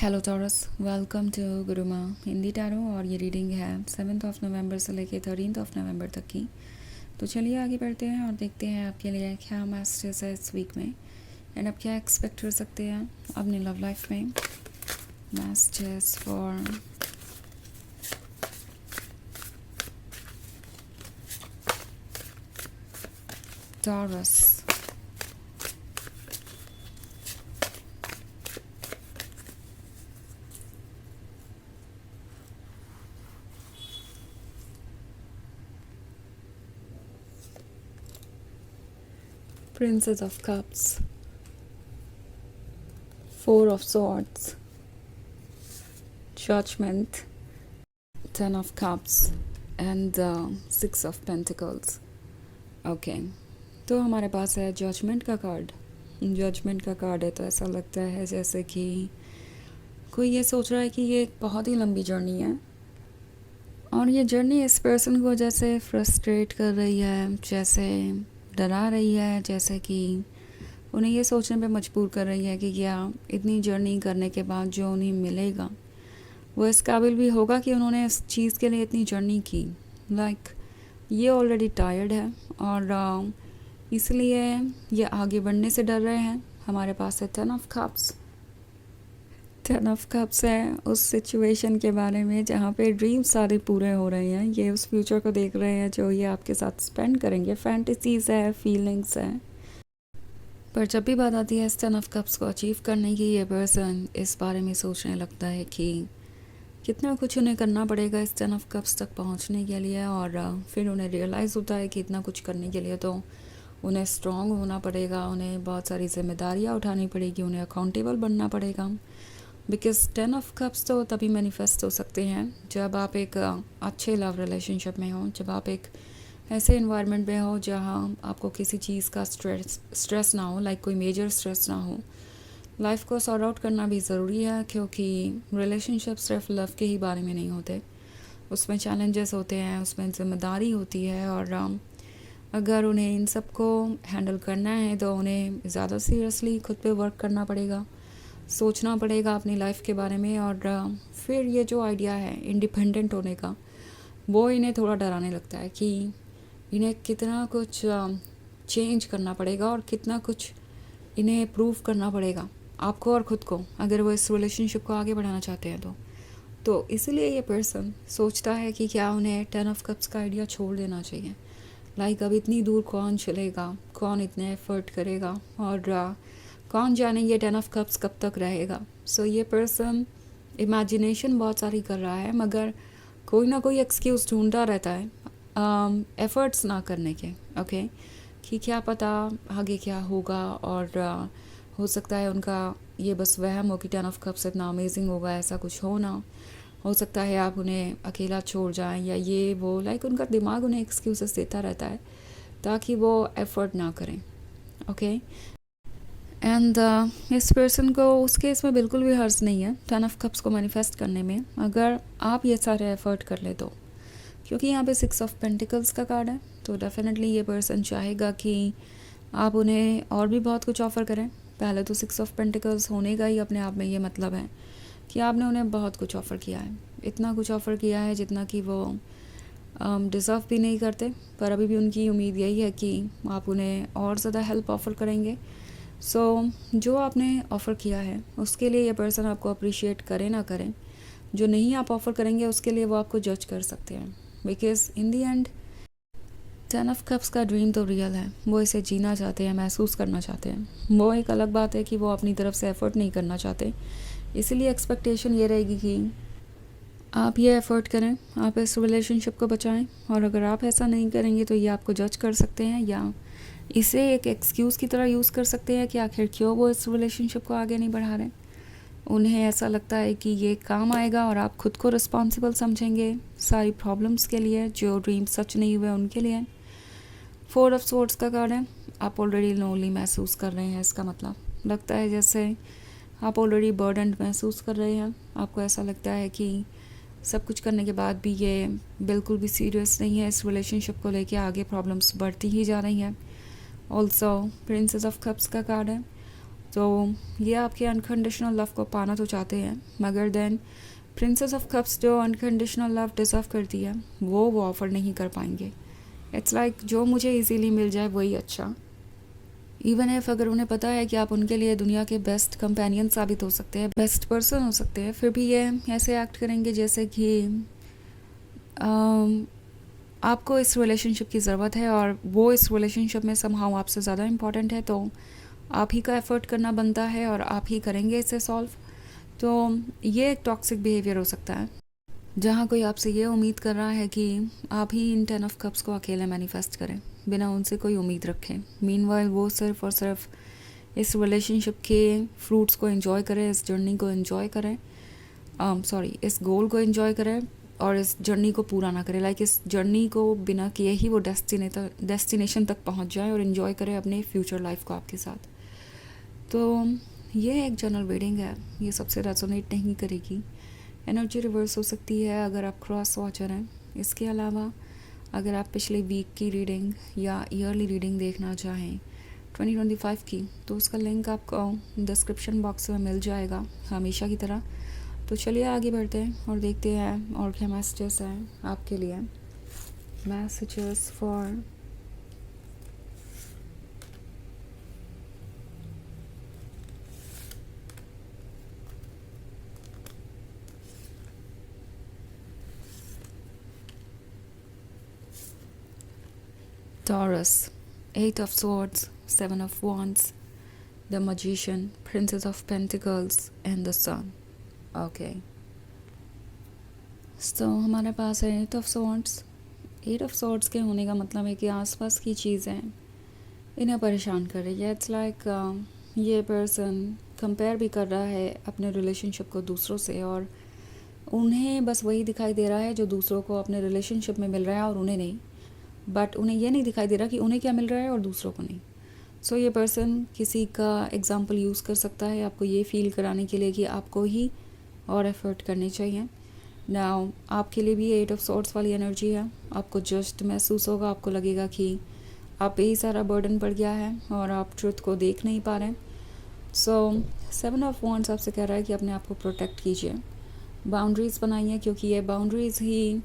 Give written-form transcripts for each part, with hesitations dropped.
Hello Taurus, welcome to Guruma Hindi tarot. और ये reading है 7 नवंबर से लेके 13 नवंबर तक की। तो चलिए आगे बढ़ते हैं और देखते हैं आपके लिए क्या मैसेजेस है इस वीक में एंड आप क्या एक्सपेक्ट कर सकते हैं अपनी लव लाइफ में। Messages for taurus. Princess of Cups, Four of Swords, Judgment, Ten of Cups and Six of Pentacles. Okay तो हमारे पास है जजमेंट का कार्ड। जजमेंट का कार्ड है तो ऐसा लगता है जैसे कि कोई ये सोच रहा है कि ये एक बहुत ही लंबी जर्नी है और ये जर्नी इस पर्सन को जैसे फ्रस्ट्रेट कर रही है, जैसे डरा रही है, जैसे कि उन्हें ये सोचने पे मजबूर कर रही है कि क्या इतनी जर्नी करने के बाद जो उन्हें मिलेगा वो इस काबिल भी होगा कि उन्होंने इस चीज़ के लिए इतनी जर्नी की। ये ऑलरेडी टायर्ड है और इसलिए ये आगे बढ़ने से डर रहे हैं। हमारे पास है ten of cups. Ten of cups है उस सिचुएशन के बारे में जहाँ पे ड्रीम्स सारे पूरे हो रहे हैं। ये उस फ्यूचर को देख रहे हैं जो ये आपके साथ स्पेंड करेंगे। फैंटेसीज है, फीलिंग्स है, पर जब भी बात आती है इस टेन ऑफ कप्स को अचीव करने की, ये पर्सन इस बारे में सोचने लगता है कि कितना कुछ उन्हें करना पड़ेगा इस टेन ऑफ कप्स तक पहुंचने के लिए। और फिर उन्हें रियलाइज़ होता है कि इतना कुछ करने के लिए तो उन्हें स्ट्रॉन्ग होना पड़ेगा, उन्हें बहुत सारी जिम्मेदारियां उठानी पड़ेगी, उन्हें अकाउंटेबल बनना पड़ेगा। बिकॉज टेन ऑफ कप्स तो तभी मैनिफेस्ट हो सकते हैं जब आप एक अच्छे लव रिलेशनशिप में हो, जब आप एक ऐसे इन्वायरमेंट में हो जहाँ आपको किसी चीज़ का स्ट्रेस ना हो, लाइक कोई मेजर स्ट्रेस ना हो। लाइफ को सॉर्ट आउट करना भी ज़रूरी है क्योंकि रिलेशनशिप सिर्फ लव के ही बारे में नहीं होते, उसमें चैलेंजेस होते हैं, उसमें जिम्मेदारी होती है। और अगर उन्हें इन सब को हैंडल करना है तो उन्हें ज़्यादा सीरियसली खुद पे वर्क करना पड़ेगा, सोचना पड़ेगा अपनी लाइफ के बारे में। और फिर ये जो आइडिया है इंडिपेंडेंट होने का, वो इन्हें थोड़ा डराने लगता है कि इन्हें कितना कुछ चेंज करना पड़ेगा और कितना कुछ इन्हें प्रूव करना पड़ेगा आपको और ख़ुद को, अगर वो इस रिलेशनशिप को आगे बढ़ाना चाहते हैं तो इसलिए ये पर्सन सोचता है कि क्या उन्हें टेन ऑफ कप्स का आइडिया छोड़ देना चाहिए। अब इतनी दूर कौन चलेगा, कौन इतने एफर्ट करेगा और कौन जाने ये टेन ऑफ कप्स कब तक रहेगा। सो ये पर्सन इमेजिनेशन बहुत सारी कर रहा है मगर कोई ना कोई एक्सक्यूज़ ढूंढता रहता है एफ़र्ट्स ना करने के। ओके कि क्या पता आगे क्या होगा और हो सकता है उनका ये बस वहम हो कि टेन ऑफ कप्स इतना अमेजिंग होगा, ऐसा कुछ हो ना। हो सकता है आप उन्हें अकेला छोड़ जाएं या ये वो, उनका दिमाग उन्हें एक्सक्यूजेस देता रहता है ताकि वो एफ़र्ट ना करें। ओके एंड इस पर्सन को उस केस में बिल्कुल भी हर्ज नहीं है टेन ऑफ कप्स को मैनिफेस्ट करने में, अगर आप ये सारे एफ़र्ट कर ले तो। क्योंकि यहाँ पे सिक्स ऑफ पेंटिकल्स का कार्ड है तो डेफिनेटली ये पर्सन चाहेगा कि आप उन्हें और भी बहुत कुछ ऑफ़र करें। पहले तो सिक्स ऑफ पेंटिकल्स होने का ही अपने आप में ये मतलब है कि आपने उन्हें बहुत कुछ ऑफ़र किया है, इतना कुछ ऑफ़र किया है जितना कि वो डिज़र्व भी नहीं करते। पर अभी भी उनकी उम्मीद यही है कि आप उन्हें और ज़्यादा हेल्प ऑफ़र करेंगे। सो जो आपने ऑफ़र किया है उसके लिए ये पर्सन आपको अप्रिशिएट करें ना करें, जो नहीं आप ऑफ़र करेंगे उसके लिए वो आपको जज कर सकते हैं। Because in the and ten of cups का ड्रीम तो रियल है, वो इसे जीना चाहते हैं, महसूस करना चाहते हैं। वो एक अलग बात है कि वो अपनी तरफ से एफ़र्ट नहीं करना चाहते, इसीलिए एक्सपेक्टेशन ये रहेगी कि आप ये एफ़र्ट करें, आप इस रिलेशनशिप को बचाएं। और अगर आप ऐसा नहीं करेंगे तो ये आपको जज कर सकते हैं या इसे एक एक्सक्यूज़ की तरह यूज़ कर सकते हैं कि आखिर क्यों वो इस रिलेशनशिप को आगे नहीं बढ़ा रहे। उन्हें ऐसा लगता है कि ये काम आएगा और आप खुद को रिस्पॉन्सिबल समझेंगे सारी प्रॉब्लम्स के लिए, जो ड्रीम सच नहीं हुए उनके लिए। फोर ऑफ स्वॉर्ड्स का कार्ड है। आप ऑलरेडी लोनली महसूस कर रहे हैं, इसका मतलब लगता है जैसे आप ऑलरेडी बर्डन महसूस कर रहे हैं। आपको ऐसा लगता है कि सब कुछ करने के बाद भी ये बिल्कुल भी सीरियस नहीं है इस रिलेशनशिप को लेके, आगे प्रॉब्लम्स बढ़ती ही जा रही हैं। ऑल्सो प्रिंसेस ऑफ कप्स का कार्ड है। तो ये आपके अनकंडीशनल लव को पाना तो चाहते हैं, मगर देन प्रिंसेस ऑफ कप्स जो अनकंडीशनल लव डिज़र्व करती है वो ऑफ़र नहीं कर पाएंगे। इट्स लाइक जो मुझे इजीली मिल जाए वही अच्छा। इवन इफ अगर उन्हें पता है कि आप उनके लिए दुनिया के बेस्ट कंपेनियन साबित हो सकते हैं, बेस्ट पर्सन हो सकते हैं, फिर भी ये ऐसे एक्ट करेंगे जैसे कि आपको इस रिलेशनशिप की ज़रूरत है और वो इस रिलेशनशिप में समहाउ आपसे ज़्यादा इम्पॉर्टेंट है, तो आप ही का एफर्ट करना बनता है और आप ही करेंगे इसे सॉल्व। तो ये एक टॉक्सिक बिहेवियर हो सकता है जहाँ कोई आपसे ये उम्मीद कर रहा है कि आप ही इन 10 ऑफ कप्स को अकेले मैनिफेस्ट करें बिना उनसे कोई उम्मीद रखें। मीनवाइल वो सिर्फ और सिर्फ इस रिलेशनशिप के फ्रूट्स को एंजॉय करें, इस जर्नी को एंजॉय करें, इस गोल को एंजॉय करें और इस जर्नी को पूरा ना करें। लाइक इस जर्नी को बिना किए ही वो डेस्टिनेशन तक पहुंच जाए और एंजॉय करें अपने फ्यूचर लाइफ को आपके साथ। तो ये एक जनरल रीडिंग है, ये सबसे रेजोनेट नहीं करेगी। एनर्जी रिवर्स हो सकती है अगर आप क्रॉस वॉचर हैं। इसके अलावा अगर आप पिछले वीक की रीडिंग या ईयरली रीडिंग देखना चाहें 2025 की, तो उसका लिंक आपको डिस्क्रिप्शन बॉक्स में मिल जाएगा हमेशा की तरह। तो चलिए आगे बढ़ते हैं और देखते हैं और क्या मैसेजेस हैं आपके लिए। Messages for Taurus, 8 of Swords, 7 of Wands, the Magician, Princess of Pentacles and the Sun. Okay. So हमारे पास है 8 of Swords। 8 of Swords के होने का मतलब है कि आसपास की चीज़ें इन्हें परेशान कर रही है। इट्स लाइक ये पर्सन कंपेयर भी कर रहा है अपने रिलेशनशिप को दूसरों से और उन्हें बस वही दिखाई दे रहा है जो दूसरों को अपने रिलेशनशिप में मिल रहा है और उन्हें नहीं। बट उन्हें यह नहीं दिखाई दे रहा कि उन्हें क्या मिल रहा है और दूसरों को नहीं। सो ये पर्सन किसी का एग्जाम्पल यूज़ कर सकता है आपको ये फील कराने के लिए कि आपको ही और एफर्ट करने चाहिए। नाउ आपके लिए भी 8 ऑफ सॉर्ड्स वाली एनर्जी है। आपको जस्ट महसूस होगा, आपको लगेगा कि आप पे ही सारा बर्डन पड़ गया है और आप ट्रुथ को देख नहीं पा रहे हैं। सो 7 ऑफ वॉन्ड्स आपसे कह रहा है कि अपने आप को प्रोटेक्ट कीजिए, बाउंड्रीज़ बनाइए, क्योंकि ये बाउंड्रीज़ ही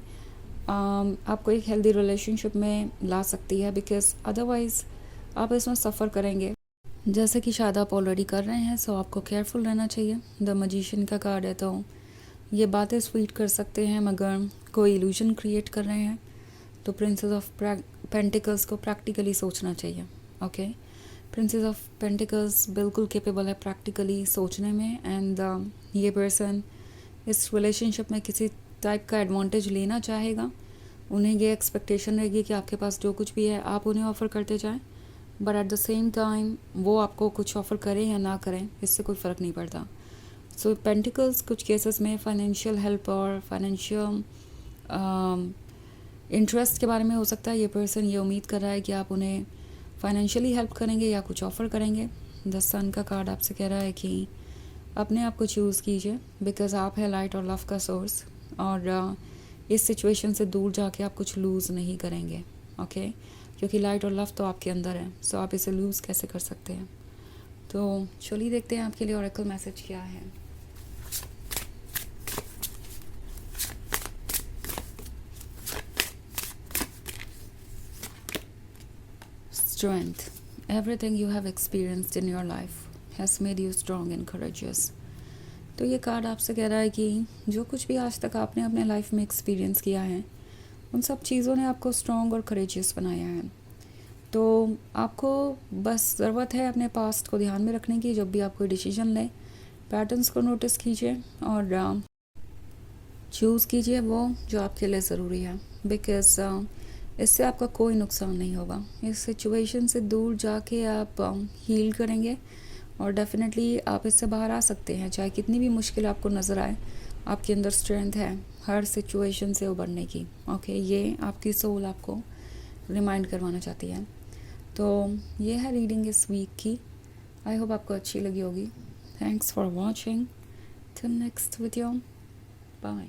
आपको एक हेल्दी रिलेशनशिप में ला सकती है। बिकॉज अदरवाइज़ आप इसमें सफ़र करेंगे, जैसे कि शायद आप ऑलरेडी कर रहे हैं। सो आपको केयरफुल रहना चाहिए। द मैजिशियन का कार्ड है, तो ये बातें स्वीट कर सकते हैं मगर कोई इल्यूजन क्रिएट कर रहे हैं। तो प्रिंसेस ऑफ पेंटिकल्स को प्रैक्टिकली सोचना चाहिए। ओके, प्रिंसेस ऑफ पेंटिकल्स बिल्कुल केपेबल है प्रैक्टिकली सोचने में। एंड ये पर्सन इस रिलेशनशिप में किसी टाइप का एडवांटेज लेना चाहेगा। उन्हें ये एक्सपेक्टेशन रहेगी कि आपके पास जो कुछ भी है आप उन्हें ऑफ़र करते जाएं, but at the same time वो आपको कुछ ऑफ़र करें या ना करें इससे कोई फ़र्क नहीं पड़ता। सो पेंटिकल्स कुछ केसेस में फाइनेंशियल हेल्प और फाइनेंशियल इंटरेस्ट के बारे में हो सकता है। ये पर्सन ये उम्मीद कर रहा है कि आप उन्हें फाइनेंशियली हेल्प करेंगे या कुछ ऑफ़र करेंगे। द सन का कार्ड आपसे कह रहा है कि अपने आप को चूज़ कीजिए, बिकॉज आप है लाइट और लव का सोर्स और इस सिचुएशन से दूर जाके आप कुछ लूज़ नहीं करेंगे। ओके, क्योंकि लाइट और लव तो आपके अंदर है। सो आप इसे लूज़ कैसे कर सकते हैं। तो चलिए देखते हैं आपके लिए ऑरेकल मैसेज क्या है। Strength. Everything you have experienced in your life has made you strong and courageous. तो ये कार्ड आपसे कह रहा है कि जो कुछ भी आज तक आपने अपने लाइफ में एक्सपीरियंस किया है उन सब चीज़ों ने आपको स्ट्रॉन्ग और करेजियस बनाया है। तो आपको बस ज़रूरत है अपने पास्ट को ध्यान में रखने की। जब भी आप कोई डिसीजन लें, पैटर्न्स को नोटिस कीजिए और चूज़ कीजिए वो जो आपके लिए ज़रूरी है। बिकॉज इससे आपका कोई नुकसान नहीं होगा। इस सिचुएशन से दूर जाके आप हील करेंगे और डेफिनेटली आप इससे बाहर आ सकते हैं। चाहे कितनी भी मुश्किल आपको नज़र आए, आपके अंदर स्ट्रेंथ है हर सिचुएशन से उबरने की। ओके, ये आपकी सोल आपको रिमाइंड करवाना चाहती है। तो ये है रीडिंग इस वीक की। आई होप आपको अच्छी लगी होगी। Thanks for watching. Till next video, bye.